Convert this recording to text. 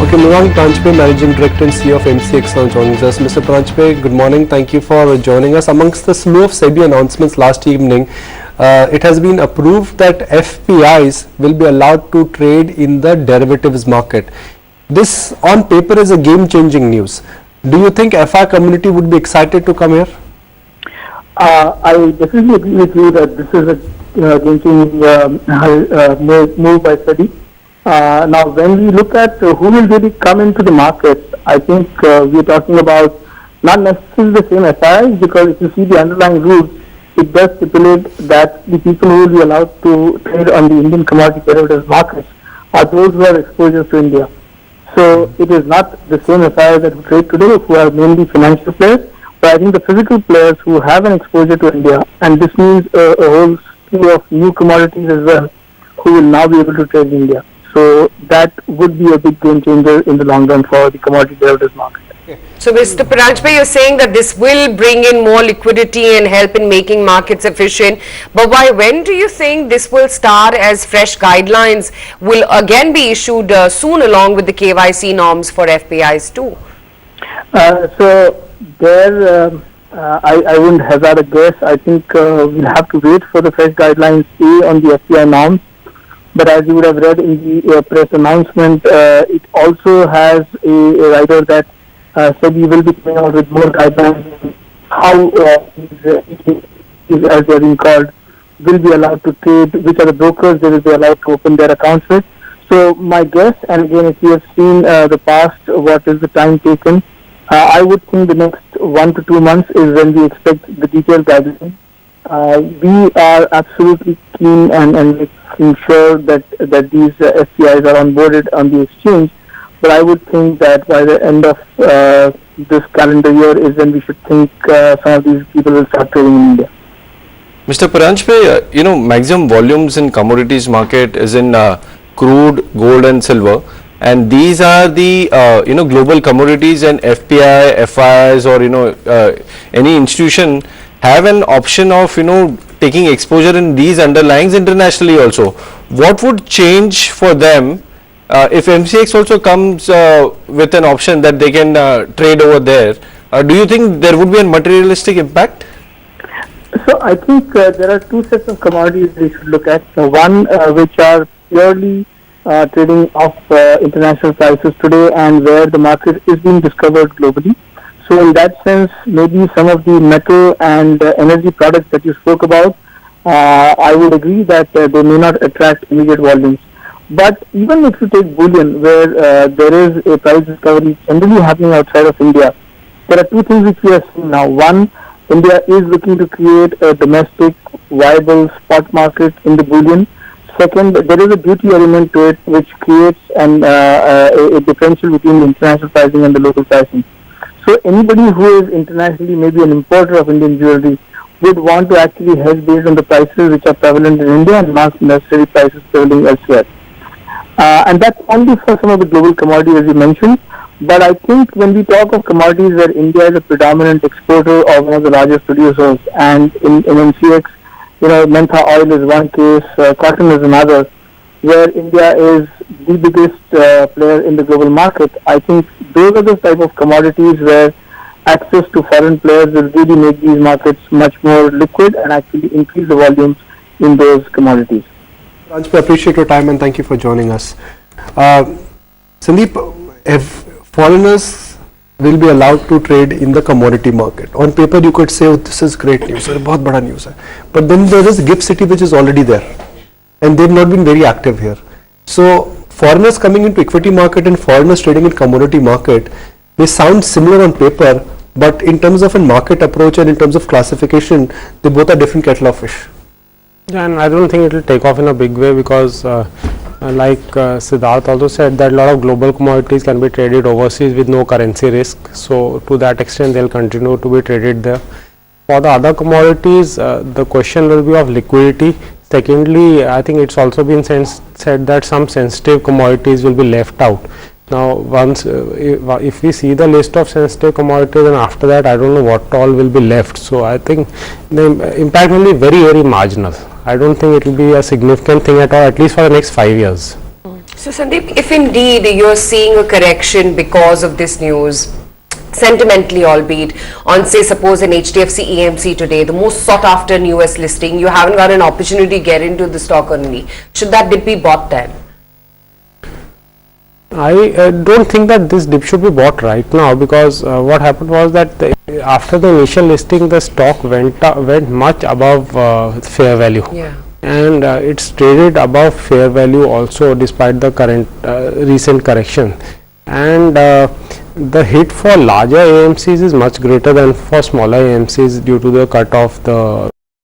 Okay, Mrugank Paranjape, Managing Director and CEO of MCX now joins us. Mr. Paranjape, good morning. Thank you for joining us. Amongst the slew of SEBI announcements last evening, it has been approved that FPIs will be allowed to trade in the derivatives market. This on paper is a game-changing news. Do you think FI community would be excited to come here? I definitely agree with you that this is a game-changing move by SEBI. Now, when we look at who will really come into the market, I think we are talking about not necessarily the same FIs, because if you see the underlying rules, it does stipulate that the people who will be allowed to trade on the Indian commodity derivatives markets are those who have exposure to India. So it is not the same FIs that trade today, who are mainly financial players, but I think the physical players who have an exposure to India, and this means a whole slew of new commodities as well, who will now be able to trade in India. So that would be a big game changer in the long run for the commodity derivatives market. So Mr. Paranjape, you're saying that this will bring in more liquidity and help in making markets efficient. But when do you think this will start, as fresh guidelines will again be issued soon along with the KYC norms for FPIs too? So there, I wouldn't hazard a guess. I think we'll have to wait for the fresh guidelines on the FPI norms. But as you would have read in the press announcement, it also has a rider that SEBI will be coming out with more guidelines how these, as they are being called, will be allowed to trade, which are the brokers they will be allowed to open their accounts with. So my guess, and again, if you have seen the past, what is the time taken, I would think the next 1 to 2 months is when we expect the detailed guidelines. We are absolutely keen and making sure that these FPIs are onboarded on the exchange, but I would think that by the end of this calendar year is when we should think some of these people will start trading in India. Mr. Paranjape, maximum volumes in commodities market is in crude, gold and silver, and these are the global commodities, and FPI, FIs or any institution have an option of taking exposure in these underlyings internationally also. What would change for them if MCX also comes with an option that they can trade over there? Do you think there would be a materialistic impact? So I think there are two sets of commodities we should look at. One which are purely trading off international prices today, and where the market is being discovered globally. So in that sense, maybe some of the metal and energy products that you spoke about, I would agree that they may not attract immediate volumes. But even if you take bullion, where there is a price discovery generally happening outside of India, there are two things which we are seeing now. One, India is looking to create a domestic viable spot market in the bullion. Second, there is a duty element to it which creates a differential between the international pricing and the local pricing. So anybody who is internationally maybe an importer of Indian jewelry would want to actually hedge based on the prices which are prevalent in India and not necessarily prices prevailing elsewhere. And that's only for some of the global commodities as you mentioned. But I think when we talk of commodities where India is a predominant exporter or one of the largest producers, and in MCX, mentha oil is one case, cotton is another, where India is the biggest player in the global market. I think those are the type of commodities where access to foreign players will really make these markets much more liquid and actually increase the volumes in those commodities. Paranjape, I appreciate your time and thank you for joining us. Sandeep, if foreigners will be allowed to trade in the commodity market, on paper you could say, oh, this is great news, बहुत बड़ा news है. But then there is GIFT City which is already there, and they've not been very active here. So foreigners coming into equity market and foreigners trading in commodity market may sound similar on paper, but in terms of a market approach and in terms of classification, they both are different kettle of fish. Yeah, and I don't think it will take off in a big way, because like Siddharth also said, that a lot of global commodities can be traded overseas with no currency risk. So to that extent, they'll continue to be traded there. For the other commodities, the question will be of liquidity. Secondly, I think it's also been said that some sensitive commodities will be left out. Now, once if we see the list of sensitive commodities, and after that, I don't know what all will be left. So I think the impact will be very, very marginal. I don't think it will be a significant thing at all, at least for the next 5 years. So Sandeep, if indeed you're seeing a correction because of this news, sentimentally albeit, on say suppose an HDFC EMC today, the most sought after newest listing, you haven't got an opportunity to get into the stock only, should that dip be bought then? I don't think that this dip should be bought right now, because what happened was that after the initial listing the stock went much above fair value. Yeah. And it's traded above fair value also despite the current recent correction, and the hit for larger AMCs is much greater than for smaller AMCs due to the cut of the